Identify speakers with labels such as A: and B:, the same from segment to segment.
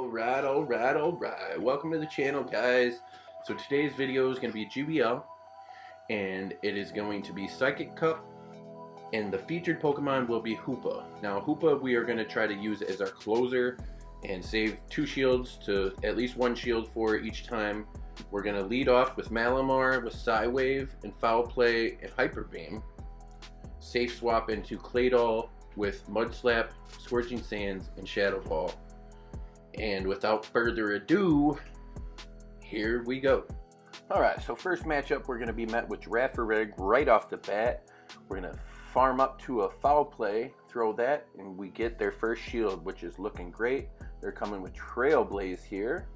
A: Alright. Welcome to the channel, guys. So today's video is going to be GBL, and it is going to be Psychic Cup, and the featured Pokemon will be Hoopa. Now, Hoopa we are going to try to use as our closer and save 2 shields to at least 1 shield for each time. We're going to lead off with Malamar with Psywave and Foul Play and Hyper Beam. Safe swap into Claydol with Mud Slap, Scorching Sands, and Shadow Ball. And without further ado, here we go. Alright, so first matchup, we're going to be met with Girafarig right off the bat. We're going to farm up to a Foul Play, throw that, and we get their first shield, which is looking great. They're coming with Trailblaze here,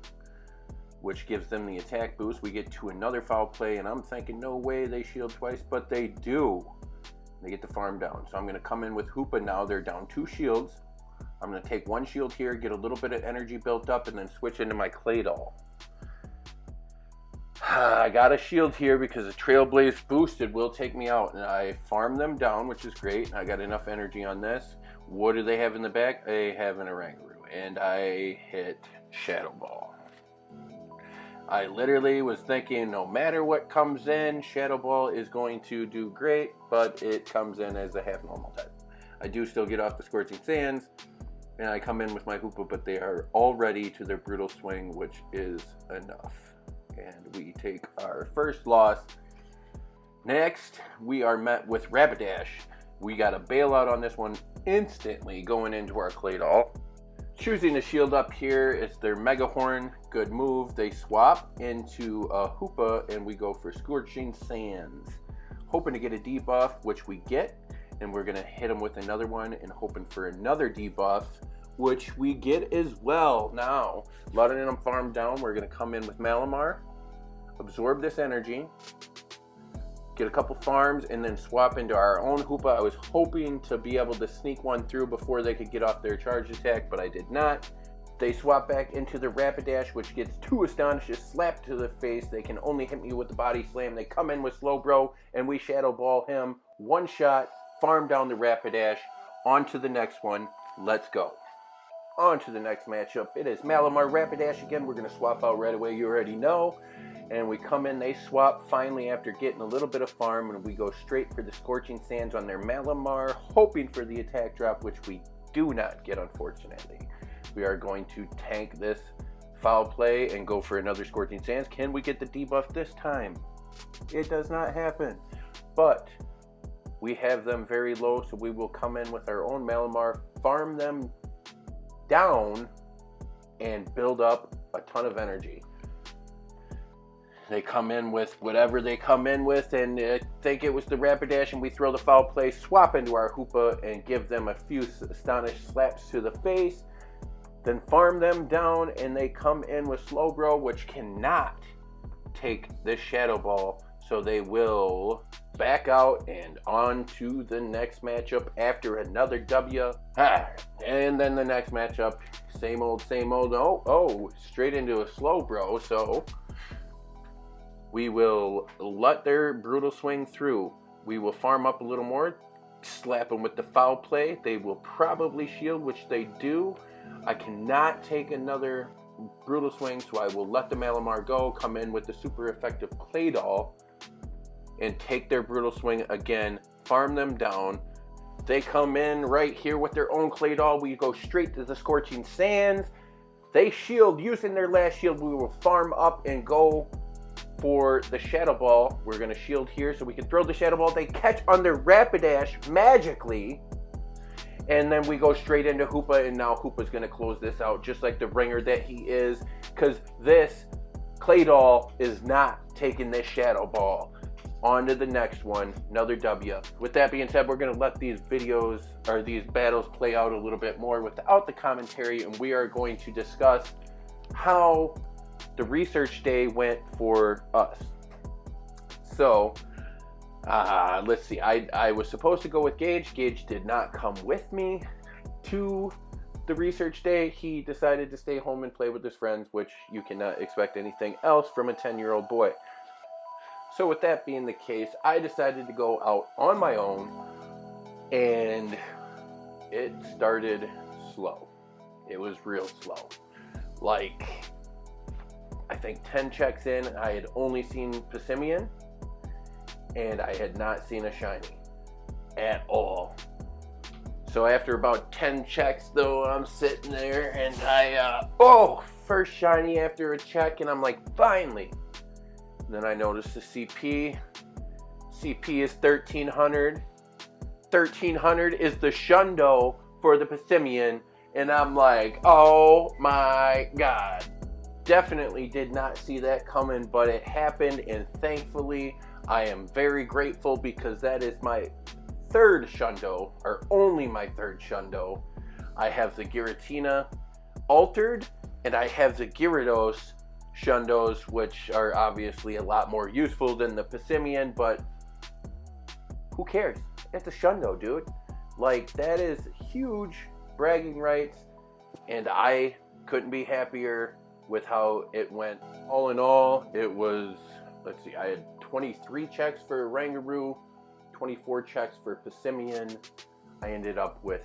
A: which gives them the attack boost. We get to another Foul Play, and I'm thinking, no way they shield twice, but they do. They get the farm down. So I'm going to come in with Hoopa now. They're down 2 shields. I'm going to take 1 shield here, get a little bit of energy built up, and then switch into my Claydol. I got a shield here because the Trailblaze boosted will take me out, and I farm them down, which is great. I got enough energy on this. What do they have in the back? They have an Oranguru, and I hit Shadow Ball. I literally was thinking no matter what comes in, Shadow Ball is going to do great, but it comes in as a half normal type. I do still get off the Scorching Sands, and I come in with my Hoopa, but they are already to their Brutal Swing, which is enough. And we take our first loss. Next, we are met with Rapidash. We got a bailout on this one instantly going into our Claydol. Choosing to shield up here is their Mega Horn. Good move. They swap into a Hoopa, and we go for Scorching Sands. Hoping to get a debuff, which we get. And we're going to hit them with another one and hoping for another debuff, which we get as well. Now, letting them farm down, we're going to come in with Malamar, absorb this energy, get a couple farms, and then swap into our own Hoopa. I was hoping to be able to sneak one through before they could get off their charge attack, but I did not. They swap back into the Rapidash, which gets 2 Astonishes slapped to the face. They can only hit me with the Body Slam. They come in with Slowbro, and we Shadow Ball him. 1 shot. Farm down the Rapidash. On to the next one. Let's go. On to the next matchup. It is Malamar Rapidash again. We're going to swap out right away. You already know. And we come in. They swap finally after getting a little bit of farm. And we go straight for the Scorching Sands on their Malamar. Hoping for the attack drop, which we do not get, unfortunately. We are going to tank this Foul Play and go for another Scorching Sands. Can we get the debuff this time? It does not happen. But we have them very low, so we will come in with our own Malamar, farm them down, and build up a ton of energy. They come in with whatever they come in with, and I think it was the Rapidash, and we throw the Foul Play, swap into our Hoopa, and give them a few astonished slaps to the face, then farm them down, and they come in with Slowbro, which cannot take this Shadow Ball, so they will back out and on to the next matchup after another W. And then the next matchup, same old. Oh, straight into a Slowbro. So we will let their Brutal Swing through. We will farm up a little more, slap them with the Foul Play. They will probably shield, which they do. I cannot take another Brutal Swing, so I will let the Malamar go, come in with the super effective Claydol, and take their Brutal Swing again, farm them down. They come in right here with their own Claydol. We go straight to the Scorching Sands. They shield. Using their last shield, we will farm up and go for the Shadow Ball. We're going to shield here so we can throw the Shadow Ball. They catch on their Rapidash magically. And then we go straight into Hoopa, and now Hoopa's going to close this out just like the ringer that he is, because this Claydol is not taking this Shadow Ball. On to the next one, another W. With that being said, we're going to let these videos, or these battles, play out a little bit more without the commentary, and we are going to discuss how the research day went for us. So, let's see. I was supposed to go with Gage. Gage did not come with me to the research day. He decided to stay home and play with his friends, which you cannot expect anything else from a 10-year-old boy. So with that being the case, I decided to go out on my own, and it started slow. It was real slow. like, I think 10 checks in, I had only seen Persimmon, and I had not seen a shiny at all. So after about 10 checks though, I'm sitting there and first shiny after a check, and I'm like, finally. And then I noticed the CP. CP is 1300. 1300 is the shundo for the Persimmon, and I'm like, oh my god. Definitely did not see that coming, but it happened, and thankfully I am very grateful because that is my third shundo, or only my third shundo. I have the Giratina altered, and I have the Gyarados shundos, which are obviously a lot more useful than the Persimmon, but who cares? It's a shundo, dude. Like, that is huge bragging rights, and I couldn't be happier with how it went. All in all, it was, let's see, I had 23 checks for Rangaroo, 24 checks for Persimmon. I ended up with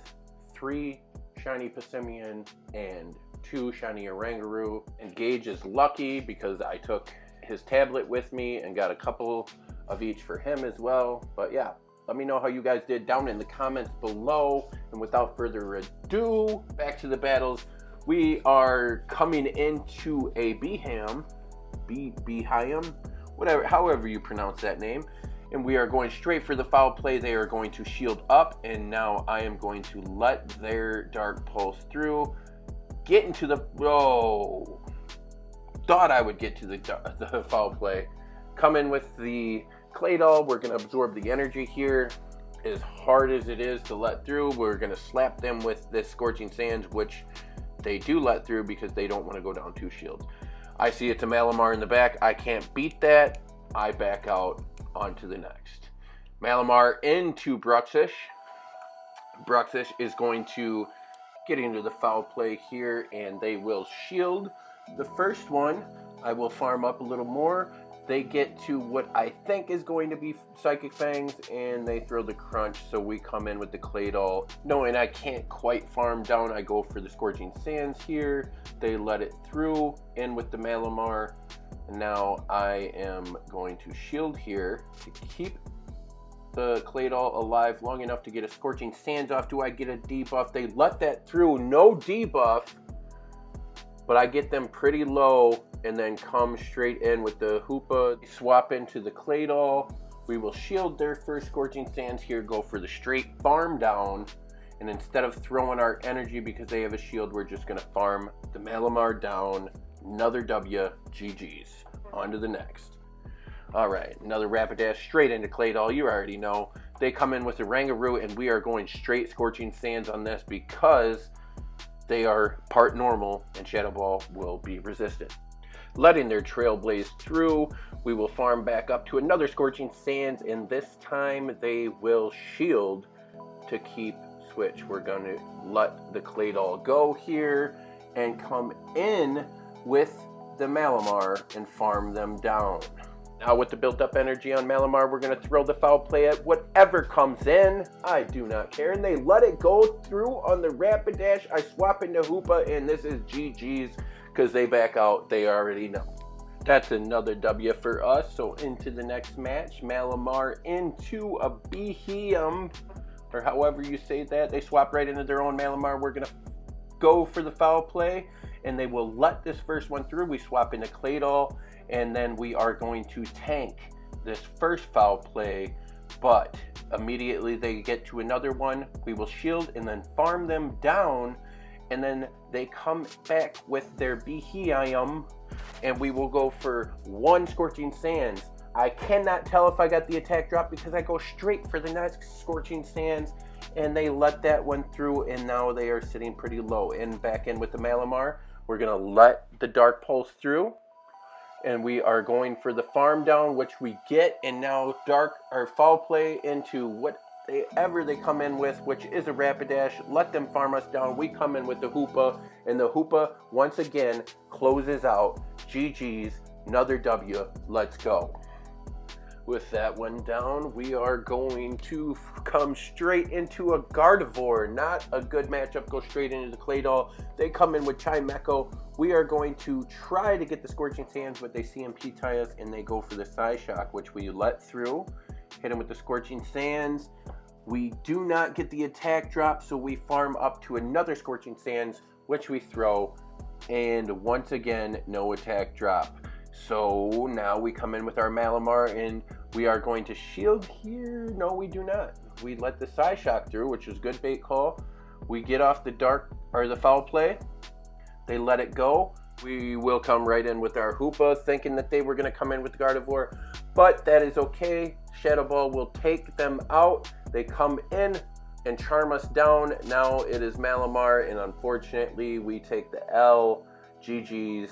A: 3 shiny Persimmon and 2 shiny Rangaroo. And Gage is lucky because I took his tablet with me and got a couple of each for him as well. But yeah, let me know how you guys did down in the comments below. And without further ado, back to the battles. We are coming into a Beham, whatever, however you pronounce that name. And we are going straight for the foul play. They are going to shield up, and now I am going to let their Dark Pulse through. Get into the, thought I would get to the foul play. Come in with the Claydol. We're going to absorb the energy here. As hard as it is to let through, we're going to slap them with this Scorching Sands, which they do let through because they don't want to go down 2 shields. I see it's a Malamar in the back. I can't beat that. I back out onto the next. Malamar into Bruxish. Bruxish is going to get into the foul play here, and they will shield the first one. I will farm up a little more. They get to what I think is going to be Psychic Fangs, and they throw the Crunch, so we come in with the Claydol. Knowing I can't quite farm down, I go for the Scorching Sands here. They let it through, in with the Malamar. And now I am going to shield here to keep the Claydol alive long enough to get a Scorching Sands off. Do I get a debuff? They let that through, no debuff, but I get them pretty low and then come straight in with the Hoopa. Swap into the Claydol. We will shield their first Scorching Sands here, go for the straight farm down, and instead of throwing our energy because they have a shield, we're just going to farm the Malamar down. Another W, GG's. On to the next. Alright, another Rapidash straight into Claydol. You already know. They come in with the Rangaroo, and we are going straight Scorching Sands on this because they are part normal, and Shadow Ball will be resistant. Letting their Trailblaze through, we will farm back up to another Scorching Sands, and this time they will shield to keep switch. We're going to let the Claydol go here and come in with the Malamar and farm them down. Now with the built up energy on Malamar, we're going to throw the foul play at whatever comes in. I do not care. And they let it go through on the Rapidash. I swap into Hoopa, and this is GG's because they back out. They already know. That's another W for us. So into the next match, Malamar into a Beham, or however you say that. They swap right into their own Malamar. We're going to go for the foul play, and they will let this first one through. We swap into Claydol, and then we are going to tank this first foul play, but immediately they get to another one. We will shield and then farm them down, and then they come back with their Beheeyem, and we will go for 1 Scorching Sands. I cannot tell if I got the attack drop because I go straight for the next Scorching Sands, and they let that one through, and now they are sitting pretty low. And back in with the Malamar, we're going to let the Dark Pulse through, and we are going for the farm down, which we get, and now foul play into whatever they come in with, which is a Rapidash. Let them farm us down. We come in with the Hoopa, and the Hoopa once again closes out. GG's, another W. Let's go. With that one down, we are going to come straight into a Gardevoir. Not a good matchup. Go straight into the Claydol. They come in with Chimecho. we are going to try to get the Scorching Sands, but they CMP tie us and they go for the Psy Shock, which we let through. Hit him with the Scorching Sands. We do not get the attack drop, so we farm up to another Scorching Sands, which we throw, and once again, no attack drop. So now we come in with our Malamar, and we are going to shield here. No, we do not. We let the Psy Shock through, which is good bait call. We get off the the foul play. They let it go. We will come right in with our Hoopa, thinking that they were going to come in with the Gardevoir, but that is okay. Shadow Ball will take them out. They come in and charm us down. Now it is Malamar, and unfortunately we take the L. GG's,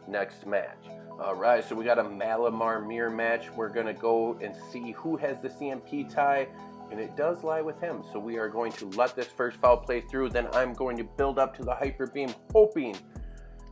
A: next match. All right, so we got a Malamar mirror match. We're going to go and see who has the CMP tie, and it does lie with him. So we are going to let this first foul play through. Then I'm going to build up to the Hyper Beam, hoping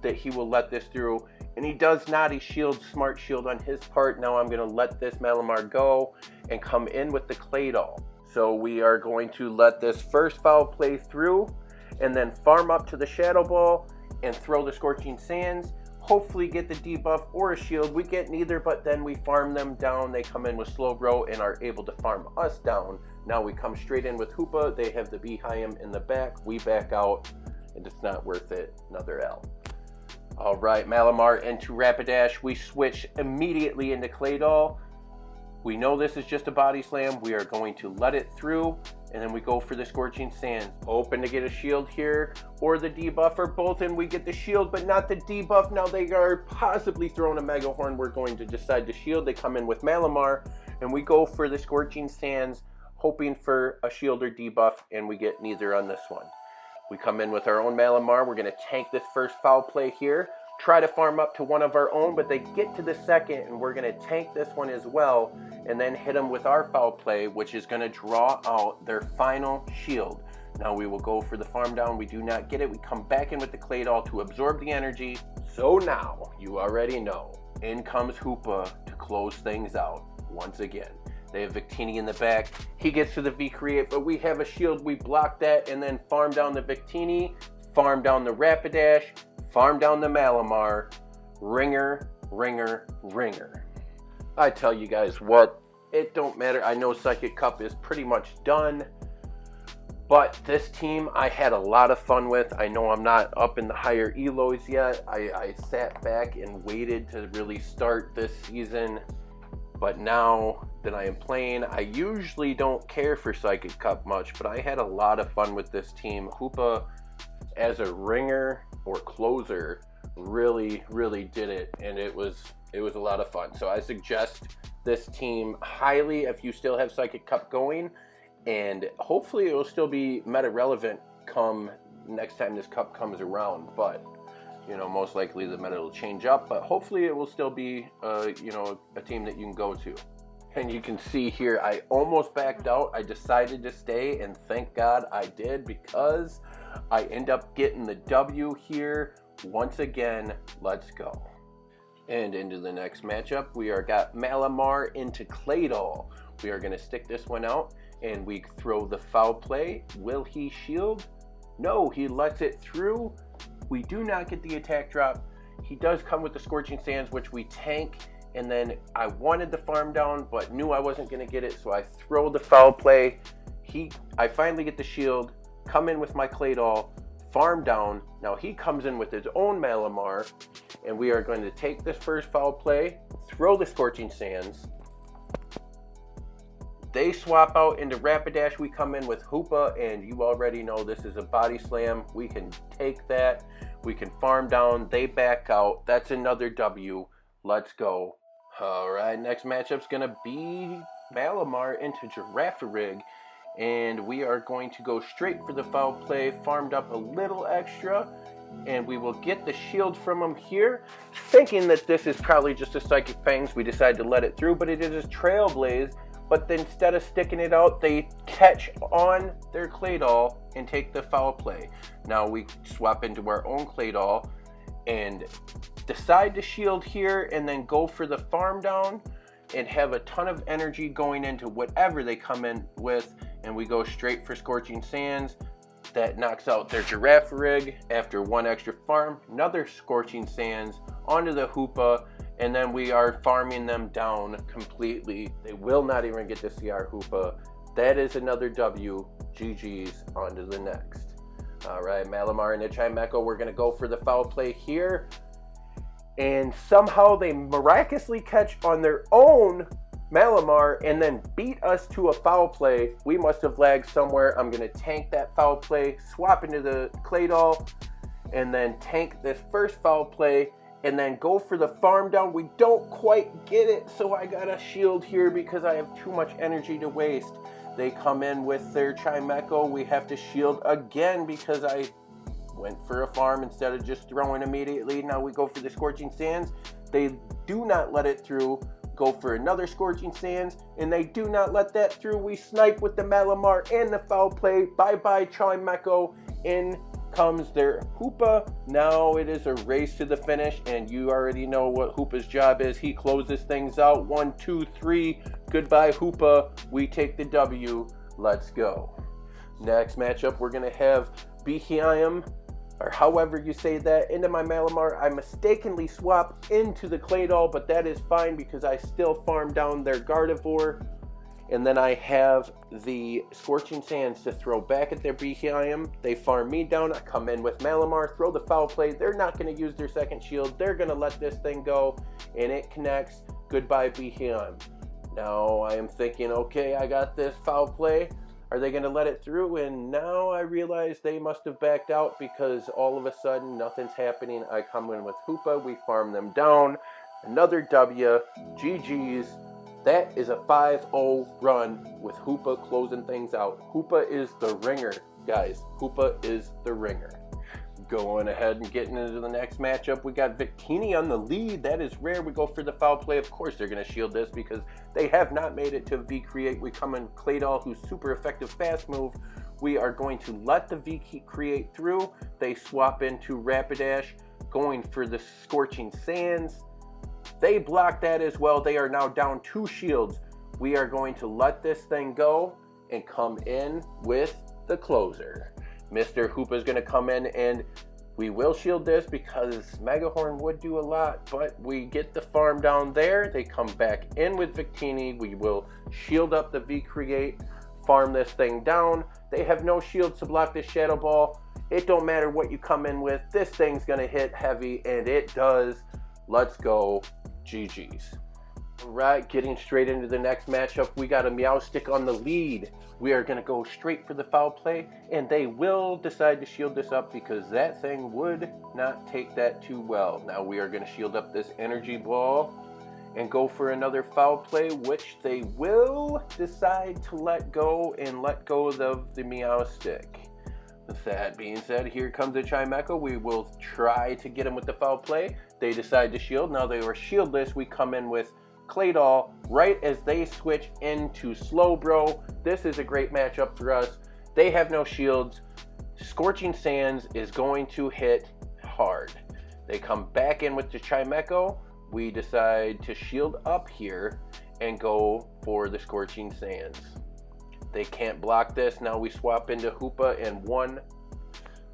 A: that he will let this through. And he does not. He shields, smart shield on his part. Now I'm going to let this Malamar go and come in with the Claydol. So we are going to let this first foul play through and then farm up to the Shadow Ball and throw the Scorching Sands. Hopefully get the debuff or a shield. We get neither, but then we farm them down. They come in with Slowbro and are able to farm us down. Now we come straight in with Hoopa. They have the Beehive in the back. We back out, and it's not worth it. Another L. All right, Malamar into Rapidash. We switch immediately into Claydol. We know this is just a body slam. We are going to let it through, and then we go for the Scorching Sands. Hoping to get a shield here or the debuff or both, and we get the shield, but not the debuff. Now they are possibly throwing a Mega Horn. We're going to decide to shield. They come in with Malamar, and we go for the Scorching Sands, hoping for a shield or debuff, and we get neither on this one. We come in with our own Malamar. We're going to tank this first foul play here. Try to farm up to one of our own, but they get to the second, and we're going to tank this one as well, and then hit them with our foul play, which is going to draw out their final shield. Now we will go for the farm down. We do not get it. We come back in with the Claydol to absorb the energy. So now, you already know, in comes Hoopa to close things out once again. They have Victini in the back. He gets to the V-Create, but we have a shield. We block that and then farm down the Victini, farm down the Rapidash, farm down the Malamar. Ringer, ringer, ringer. I tell you guys what, it don't matter. I know Psychic Cup is pretty much done, but this team I had a lot of fun with. I know I'm not up in the higher elos yet. I sat back and waited to really start this season, but now that I am playing, I usually don't care for Psychic Cup much, but I had a lot of fun with this team. Hoopa as a ringer or closer really did it, and it was a lot of fun. So I suggest this team highly if you still have Psychic Cup going, and hopefully it will still be meta relevant come next time this cup comes around. But you know, most likely the meta will change up, but hopefully it will still be you know, a team that you can go to. And you can see here, I almost backed out. I decided to stay, and thank God I did, because I end up getting the W here. Once again, let's go. And into the next matchup, we are got Malamar into Claydol. We are going to stick this one out, and we throw the foul play. Will he shield? No, he lets it through. We do not get the attack drop. He does come with the Scorching Sands, which we tank. And then I wanted the farm down, but knew I wasn't going to get it, so I throw the foul play. I finally get the shield, come in with my Claydol, farm down. Now he comes in with his own Malamar, and we are going to take this first foul play, throw the Scorching Sands. They swap out into Rapidash. We come in with Hoopa, and you already know this is a body slam. We can take that. We can farm down. They back out. That's another W. Let's go. All right, next matchup's going to be Malamar into Girafarig, and we are going to go straight for the foul play, farmed up a little extra, and we will get the shield from him here. Thinking that this is probably just a Psychic Fangs, we decided to let it through, but it is a Trailblaze. But then instead of sticking it out, they catch on their Claydol and take the foul play. Now we swap into our own Claydol and decide to shield here and then go for the farm down and have a ton of energy going into whatever they come in with, and we go straight for Scorching Sands. That knocks out their Giraffe Rig after one extra farm. Another Scorching Sands onto the Hoopa, and then we are farming them down completely. They will not even get to see our Hoopa. That is another W. GG's. On to the next. All right, Malamar and the Chimecho, we're going to go for the foul play here. And somehow they miraculously catch on their own Malamar and then beat us to a foul play. We must have lagged somewhere. I'm going to tank that foul play, swap into the Claydol, and then tank this first foul play, and then go for the farm down. We don't quite get it, so I got a shield here because I have too much energy to waste. They come in with their Chimecho. We have to shield again because I went for a farm instead of just throwing immediately. Now we go for the Scorching Sands. They do not let it through. Go for another Scorching Sands, and they do not let that through. We snipe with the Malamar and the foul play. Bye-bye, Chimecho. In comes their Hoopa. Now it is a race to the finish, and you already know what Hoopa's job is. He closes things out. 1, 2, 3. Goodbye, Hoopa. We take the W. Let's go. Next matchup, we're going to have Behiam, or however you say that, into my Malamar. I mistakenly swapped into the Claydol, but that is fine because I still farm down their Gardevoir. And then I have the Scorching Sands to throw back at their Behiam. They farm me down. I come in with Malamar, throw the foul play. They're not going to use their second shield. They're going to let this thing go, and it connects. Goodbye, Behiam. Now I am thinking, okay, I got this foul play. Are they going to let it through? And now I realize they must have backed out because all of a sudden nothing's happening. I come in with Hoopa. We farm them down. Another W. GG's. That is a 5-0 run with Hoopa closing things out. Hoopa is the ringer, guys. Hoopa is the ringer. Going ahead and getting into the next matchup, we got Victini on the lead. That is rare. We go for the foul play. Of course they're going to shield this because they have not made it to V-Create. We come in Claydol, who's super effective fast move. We are going to let the V-Create through. They swap into Rapidash, going for the Scorching Sands. They block that as well. They are now down 2 shields. We are going to let this thing go and come in with the closer. Mr. Hoopa is going to come in, and we will shield this because Megahorn would do a lot, but we get the farm down there. They come back in with Victini. We will shield up the V-Create, farm this thing down. They have no shields to block this Shadow Ball. It don't matter what you come in with. This thing's going to hit heavy, and it does. Let's go. GG's. Alright, getting straight into the next matchup, we got a Meowstic on the lead. We are going to go straight for the foul play, and they will decide to shield this up because that thing would not take that too well. Now we are going to shield up this Energy Ball and go for another foul play, which they will decide to let go and let go of the Meowstic. With that being said, here comes the Chimecho. We will try to get him with the foul play. They decide to shield. Now they were shieldless. We come in with Claydol right as they switch into Slowbro. This is a great matchup for us. They have no shields. Scorching Sands is going to hit hard. They come back in with the Chimecho. We decide to shield up here and go for the Scorching Sands. They can't block this. Now we swap into Hoopa and 1.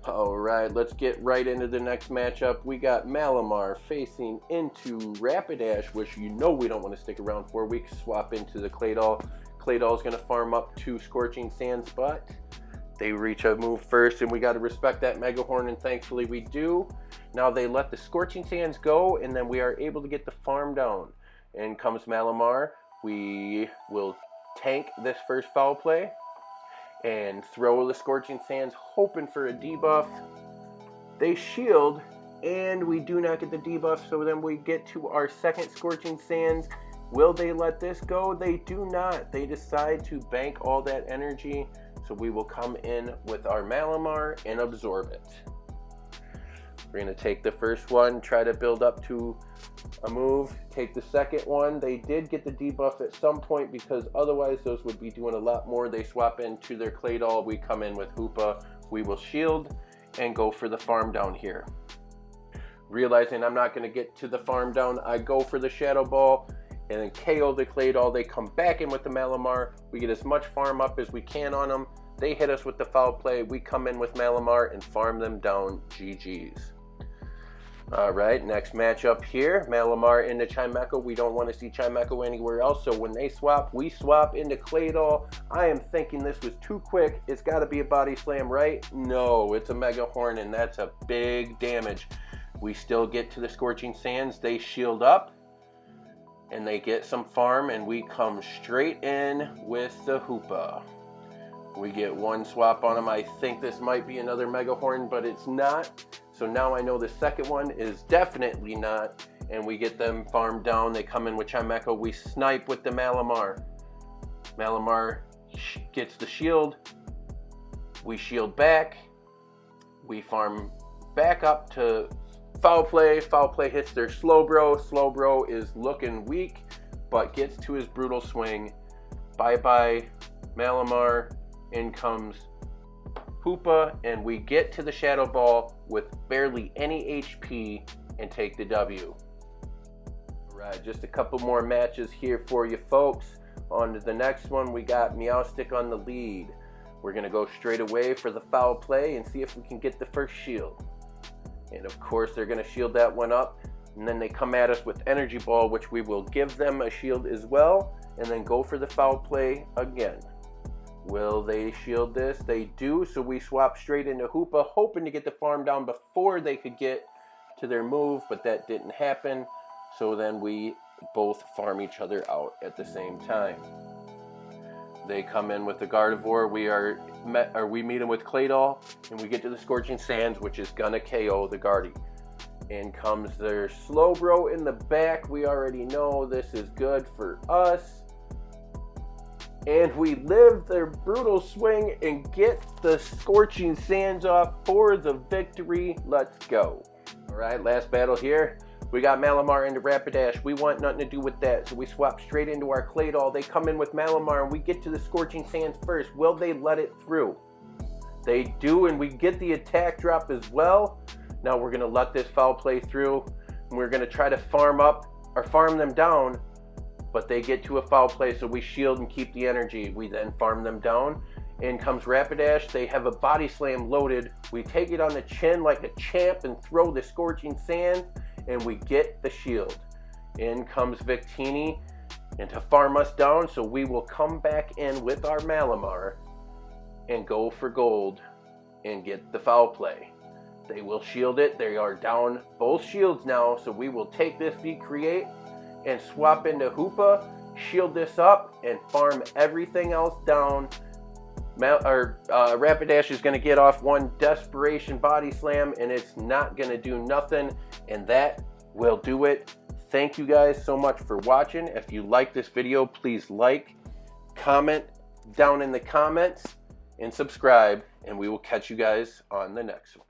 A: Alright, let's get right into the next matchup. We got Malamar facing into Rapidash, which you know we don't want to stick around for. We swap into the Claydol. Claydol's going to farm up to Scorching Sands, but they reach a move first, and we got to respect that Megahorn, and thankfully we do. Now they let the Scorching Sands go, and then we are able to get the farm down. In comes Malamar. We will tank this first foul play and throw the Scorching Sands, hoping for a debuff. They shield, and we do not get the debuff, so then we get to our second Scorching Sands. Will they let this go? They do not. They decide to bank all that energy, so we will come in with our Malamar and absorb it. We're going to take the first one, try to build up to a move, take the second one. They did get the debuff at some point because otherwise those would be doing a lot more. They swap into their Claydol. We come in with Hoopa. We will shield and go for the farm down here. Realizing I'm not going to get to the farm down, I go for the Shadow Ball and then KO the Claydol. They come back in with the Malamar. We get as much farm up as we can on them. They hit us with the foul play. We come in with Malamar and farm them down. GG's. All right, next matchup here. Malamar into Chimecho. We don't want to see Chimecho anywhere else. So when they swap, we swap into Claydol. I am thinking this was too quick. It's got to be a body slam, right? No, it's a Mega Horn, and that's a big damage. We still get to the Scorching Sands. They shield up, and they get some farm, and we come straight in with the Hoopa. We get one swap on them. I think this might be another Mega Horn, but it's not. So now I know the second one is definitely not, and we get them farmed down. They come in with Chimecho. We snipe with the Malamar. Malamar gets the shield. We shield back. We farm back up to foul play. Foul play hits their Slowbro. Slowbro is looking weak, but gets to his brutal swing. Bye-bye, Malamar. In comes Hoopa, and we get to the Shadow Ball with barely any HP and take the W. Alright, just a couple more matches here for you folks. On to the next one, we got Meowstic on the lead. We're going to go straight away for the foul play and see if we can get the first shield. And of course they're going to shield that one up, and then they come at us with Energy Ball, which we will give them a shield as well, and then go for the foul play again. Will they shield this? They do, so we swap straight into Hoopa, hoping to get the farm down before they could get to their move, but that didn't happen. So then we both farm each other out at the same time. They come in with the Gardevoir. We meet them with Claydol, and we get to the Scorching Sands, which is gonna KO the Guardy. In comes their Slowbro in the back. We already know this is good for us. And we live their brutal swing and get the Scorching Sands off for the victory. Let's go. All right, last battle here. We got Malamar into Rapidash. We want nothing to do with that, so we swap straight into our Claydol. They come in with Malamar, and we get to the Scorching Sands first. Will they let it through? They do, and we get the attack drop as well. Now we're going to let this foul play through, and we're going to try to farm them down. But they get to a foul play, so we shield and keep the energy. We then farm them down. In comes Rapidash. They have a body slam loaded. We take it on the chin like a champ and throw the Scorching Sand, and we get the shield. In comes Victini, and to farm us down, so we will come back in with our Malamar and go for gold and get the foul play. They will shield it. They are down both shields now, so we will take this V-Create and swap into Hoopa, shield this up, and farm everything else down. Rapidash is going to get off one Desperation Body Slam, and it's not going to do nothing, and that will do it. Thank you guys so much for watching. If you like this video, please like, comment down in the comments, and subscribe, and we will catch you guys on the next one.